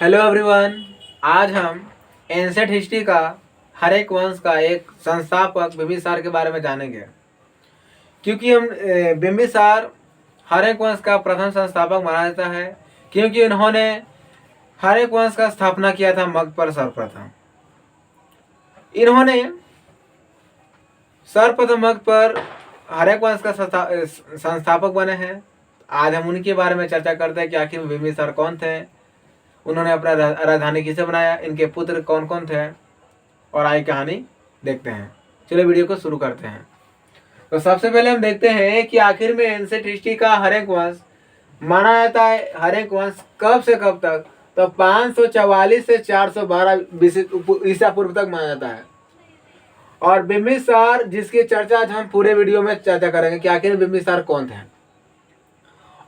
Hello everyone. आज हम ancient history का हर एक वंश का एक संस्थापक बिंबिसार के बारे में जानेंगे। क्योंकि हम बिंबिसार हर एक वंश का प्रथम संस्थापक माना जाता है, क्योंकि उन्होंने हर एक वंश का स्थापना किया था मगध पर सर्वप्रथम। इन्होंने सर्वप्रथम मगध पर हर एक वंश का संस्थापक बने हैं। आज हम उनके बारे में चर्चा करते हैं कि आखिर बिंबिसार कौन थे, उन्होंने अपना राजधानी किसे बनाया, इनके पुत्र कौन कौन थे, और आगे कहानी देखते हैं। चलिए वीडियो को शुरू करते हैं। तो सबसे पहले हम देखते हैं कि आखिर में एंसेंट हिस्ट्री का हर एक वंश माना जाता है। हर एक वंश कब से कब तक, तो 544 से 412 ईसा पूर्व तक माना जाता है। और बिंबिसार, जिसकी चर्चा आज हम पूरे वीडियो में चर्चा करेंगे कि आखिर बिंबिसार कौन थे।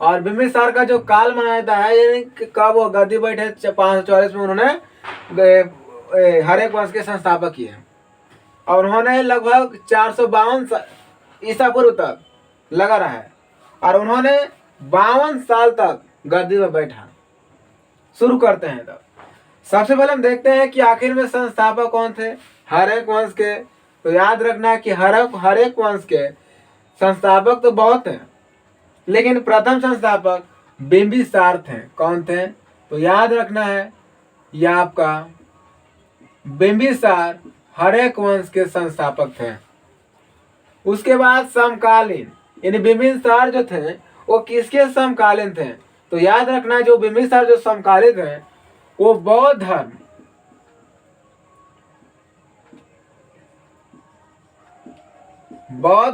और बिंबिसार का जो काल माना जाता है, यानी कब वो गद्दी बैठे 544 में, उन्होंने हर एक वंश के संस्थापक किए और उन्होंने लगभग 452 ईसा पूर्व तक लगा रहा है और उन्होंने 52 साल तक गद्दी में बैठा। शुरू करते हैं। तब सबसे पहले हम देखते हैं कि आखिर में संस्थापक कौन थे हर एक वंश के। तो याद रखना कि हर एक वंश के संस्थापक तो बहुत हैं, लेकिन प्रथम संस्थापक बिंबिसार थे। कौन थे? तो याद रखना है, यह आपका बिंबिसार हर एक वंश के संस्थापक थे। उसके बाद समकालीन, यानी बिंबिसार जो थे वो किसके समकालीन थे? तो याद रखना, जो बिंबिसार जो समकालीन थे वो बौद्ध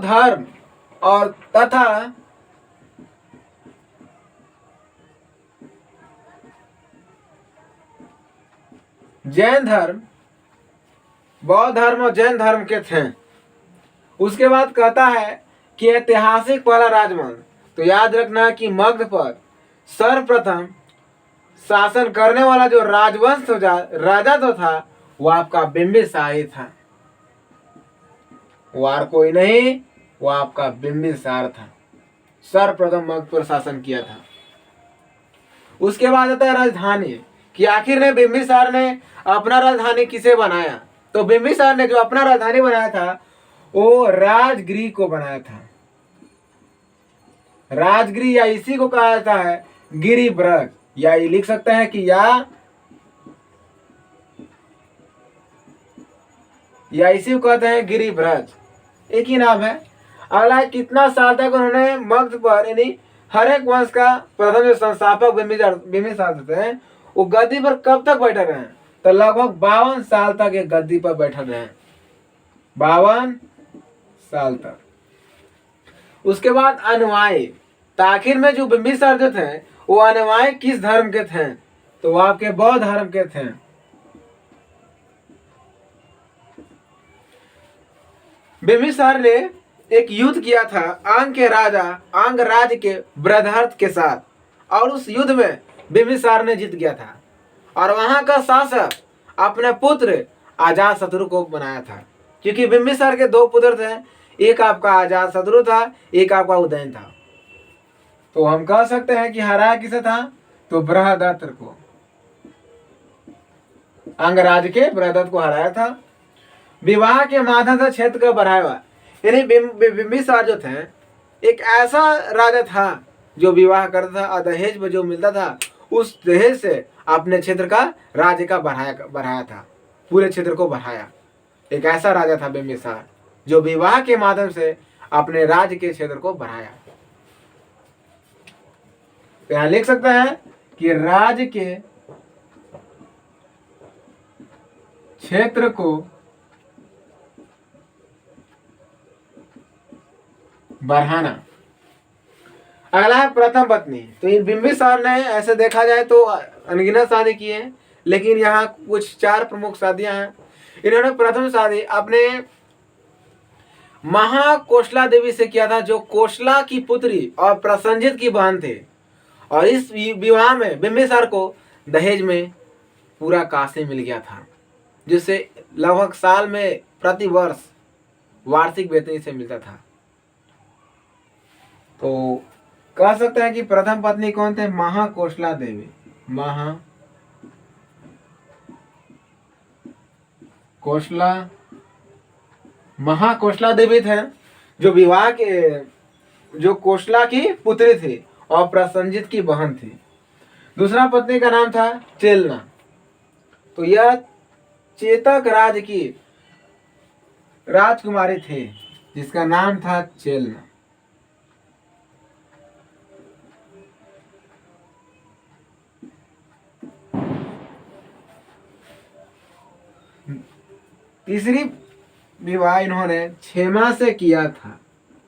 धर्म और तथा जैन धर्म, बौद्ध धर्म और जैन धर्म के थे। उसके बाद कहता है कि ऐतिहासिक पहला राजवंश। तो याद रखना कि मगध पर सर्वप्रथम शासन करने वाला जो राजवंश राजा तो था वो आपका बिंबिसार ही था। वो और कोई नहीं, वो आपका बिंबिसार था। सर्वप्रथम मगध पर शासन किया था। उसके बाद आता है राजधानी, कि आखिर में बिंबिसार ने अपना राजधानी किसे बनाया। तो बिंबिसार ने जो अपना राजधानी बनाया था वो राजगृह को बनाया था। राजगृह, या इसी को कहा जाता है गिरिब्रज, या ये लिख सकते हैं कि या इसी को कहते हैं गिरिब्रज। एक ही नाम है। अगला, कितना साल तक उन्होंने मगध पर, यानी हर एक वंश का प्रथम जो संस्थापक बिंबिसार थे वो गद्दी पर कब तक बैठे रहे? तो लगभग 52 साल तक ये गद्दी पर बैठे रहे। 52 साल तक। उसके बाद अनुयायी, तो आखिर में जो बिंबिसार जो थे वो अनुयायी किस धर्म के थे? तो वो आपके बौद्ध धर्म के थे। बिंबिसार ने एक युद्ध किया था अंग के राजा अंगराज के बृहदर्थ के साथ, और उस युद्ध में बिंबिसार ने जीत गया था और वहां का शासक अपने पुत्र अजातशत्रु को बनाया था। क्योंकि बिंबिसार के दो पुत्र थे, एक आपका अजातशत्रु था, एक आपका उदयन था। तो हम कह सकते हैं कि हराया किसे था? तो बृहदर्थ को, अंगराज के बृहदर्थ को हराया था। विवाह के माध्यम से क्षेत्र का बढ़ावा, यानी बिंबिसार जो थे एक ऐसा राजा था जो विवाह करता था और दहेज में जो मिलता था उस दहेज से अपने क्षेत्र का राज्य का बढ़ाया था, पूरे क्षेत्र को बढ़ाया। एक ऐसा राजा था बिंबिसार जो विवाह के माध्यम से अपने राज्य के क्षेत्र को बढ़ाया। तो यहां लिख सकते हैं कि राज्य के क्षेत्र को बढ़ाना। अगला है प्रथम पत्नी। तो इन बिंबिसार ने ऐसे देखा जाए तो अनगिनत शादी की है, लेकिन यहाँ कुछ 4 प्रमुख शादियां हैं। इन्होंने प्रथम शादी अपने महाकोशला देवी से किया था, जो कोशला की पुत्री और प्रसंजित की बहन थे। और इस विवाह में बिंबिसार को दहेज में पूरा काशी मिल गया था, जिससे लगभग साल में प्रति वर्ष वार्षिक वेतन से मिलता था। तो कह सकते हैं कि प्रथम पत्नी कौन थे? महाकोशला देवी। कोशला, महाकोशला देवी थे जो विवाह के, जो कोशला की पुत्री थी और प्रसंजित की बहन थी। दूसरा पत्नी का नाम था चेलना। तो यह चेतक राज की राजकुमारी थी जिसका नाम था चेलना। तीसरी विवाह इन्होंने क्षेमा से किया था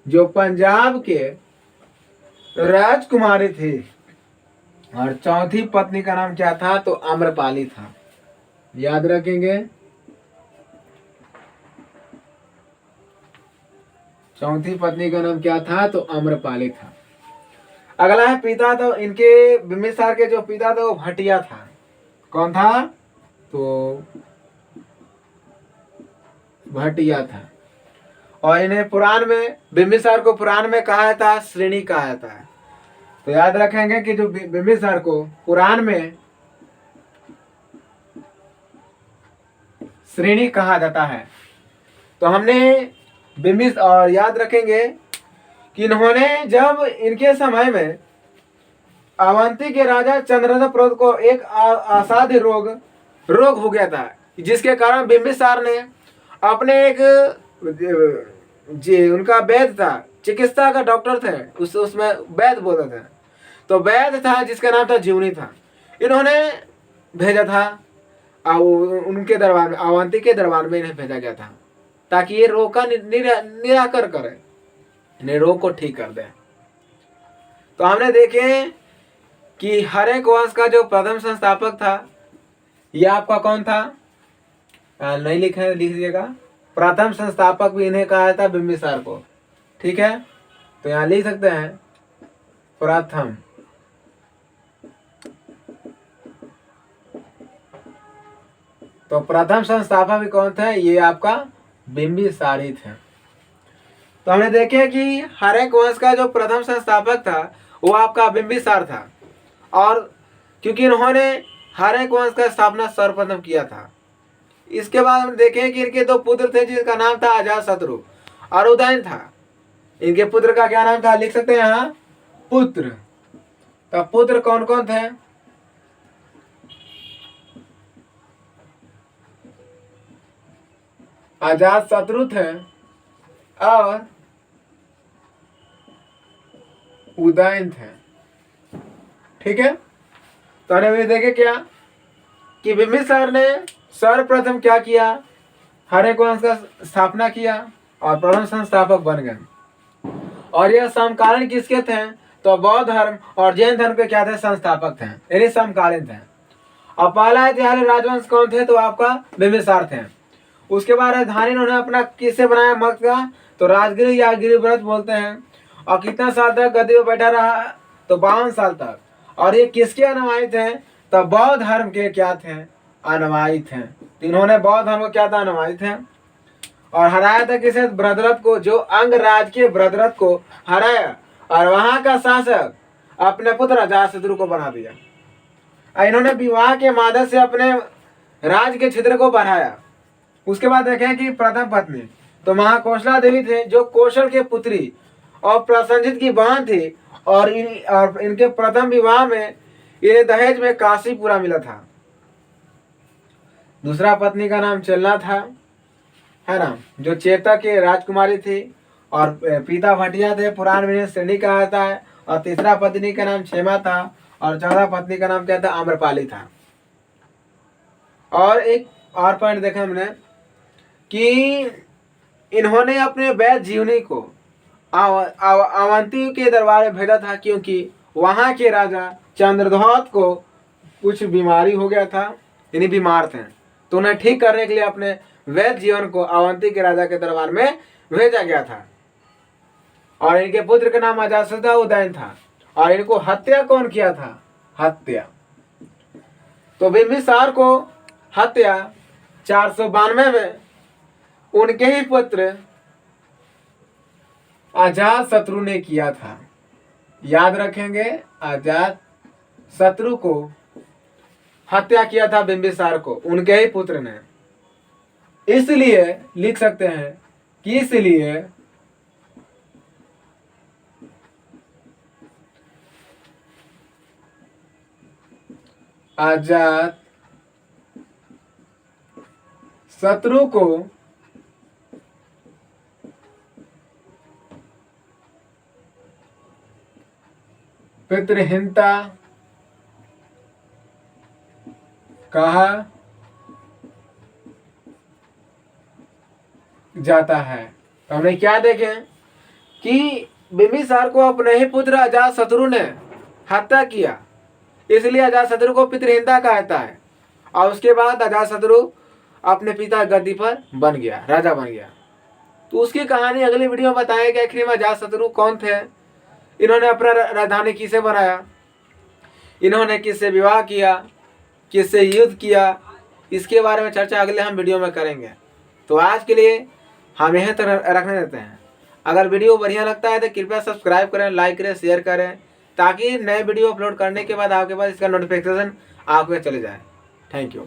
जो पंजाब के राजकुमारी थी। और चौथी पत्नी का नाम क्या था? तो आम्रपाली था। याद रखेंगे, चौथी पत्नी का नाम क्या था? तो आम्रपाली था। अगला है पिता। तो इनके बिंबिसार के जो पिता था वो भटिया था। कौन था? तो भटिया था। और इन्हें पुराण में, बिंबिसार को पुराण में कहा था श्रेणी कहा जाता है। तो याद रखेंगे कि जो बिंबिसार को पुराण में श्रेणी कहा जाता है। तो हमने बिंबिस और याद रखेंगे कि इन्होंने, जब इनके समय में अवंती के राजा चंद्रप्रद को एक असाध्य रोग हो गया था, जिसके कारण बिंबिसार ने अपने एक जी उनका वैद्य था, चिकित्सा का डॉक्टर थे, उसमें वैद्य बोलते थे। तो वैद्य था जिसका नाम था जीवनी था। इन्होंने भेजा था उनके दरबार में, अवंती के दरबार में इन्हें भेजा गया था ताकि ये रोग का निराकरण करे, इन्हें रोग को ठीक कर दे। तो हमने देखे कि हरेक वंश का जो प्रथम संस्थापक था ये आपका कौन था? नहीं लिखे, लिख दीजिएगा। प्रथम संस्थापक भी इन्हें कहा था बिंबिसार को। ठीक है, तो यहाँ लिख सकते हैं प्रथम। तो प्रथम संस्थापक भी कौन थे? ये आपका बिंबिसारी थे। तो हमने देखे कि हरेक वंश का जो प्रथम संस्थापक था वो आपका बिंबिसार था। और क्योंकि इन्होंने हरेक वंश का स्थापना सर्वप्रथम किया था। इसके बाद हम देखें कि इनके दो पुत्र थे जिसका नाम था अजातशत्रु और उदयन था। इनके पुत्र का क्या नाम था? लिख सकते हैं यहाँ पुत्र। तो पुत्र कौन कौन थे? अजातशत्रु थे और उदयन थे। ठीक है, तो हमने देखे क्या कि बिंबिसार ने सर्वप्रथम क्या किया? हरेक वंश का स्थापना किया और प्रथम संस्थापक बन गए। और यह समकालीन किसके थे? तो बौद्ध धर्म और जैन धर्म के क्या थे? संस्थापक थे, यानी समकालीन थे। और पहला ऐतिहासिक राजवंश कौन थे? तो आपका बिंबिसार थे। उसके बाद राजधानी इन्होंने अपना किससे बनाया? मगध का। तो राजगिरी या गिरिव्रत बोलते हैं। और कितना साल तक गद्दी पर बैठा रहा? तो 52 साल तक। और ये किसके अनुयायी थे? तो बौद्ध धर्म के क्या थे? अनुयायी थे। तो इन्होंने बौद्ध धर्म को क्या था? अनुयायी थे। और हराया था किसे? भद्रथ को, जो अंगराज के भद्रथ को हराया और वहां का शासक अपने पुत्र अजातशत्रु को बना दिया। इन्होंने विवाह के माध्यम से अपने राज के क्षेत्र को बढ़ाया। उसके बाद देखें कि प्रथम पत्नी तो महाकोशला देवी थे जो कौशल के पुत्री और प्रसंजित की बहन थी। और इनके प्रथम विवाह में इन्हें दहेज में काशीपुरा मिला था। दूसरा पत्नी का नाम चेलना था, है ना, जो चेतक के राजकुमारी थी। और पिता भटिया थे, पुराण में श्रेणी कहा जाता है। और तीसरा पत्नी का नाम क्षेमा था। और चौथा पत्नी का नाम क्या था? आम्रपाली था। और एक और पॉइंट देखा हमने कि इन्होंने अपने वैद्य जीवनी को अवंती के दरबार में भेजा था, क्योंकि वहां के राजा चंद्रध्वज को कुछ बीमारी हो गया था, यानी बीमार थे। तो उन्हें ठीक करने के लिए अपने वैद्य जीवन को अवंती के राजा के दरबार में भेजा गया था। और इनके पुत्र का नाम अजातशत्रु उदयन था। और इनको हत्या कौन किया था? हत्या तो बिंबिसार को हत्या 492 में उनके ही पुत्र अजातशत्रु ने किया था। याद रखेंगे, अजातशत्रु को हत्या किया था बिंबिसार को, उनके ही पुत्र ने। इसलिए लिख सकते हैं कि इसलिए अजात शत्रु को पितृहीनता कहा जाता है। तो हमने क्या देखे कि बिंबिसार को अपने ही पुत्र अजातशत्रु ने हत्या किया, इसलिए अजातशत्रु को पितृहीनता कहता है। और उसके बाद अजातशत्रु अपने पिता गद्दी पर बन गया, राजा बन गया। तो उसकी कहानी अगली वीडियो में बताएंगे। आखिर में अजातशत्रु कौन थे, इन्होंने अपना राजधानी किसे बनाया, इन्होंने किससे विवाह किया, किससे युद्ध किया, इसके बारे में चर्चा अगले हम वीडियो में करेंगे। तो आज के लिए हम यहीं तक रखने देते हैं। अगर वीडियो बढ़िया लगता है तो कृपया सब्सक्राइब करें, लाइक करें, शेयर करें, ताकि नए वीडियो अपलोड करने के बाद आपके पास इसका नोटिफिकेशन आपके चले जाए। Thank you.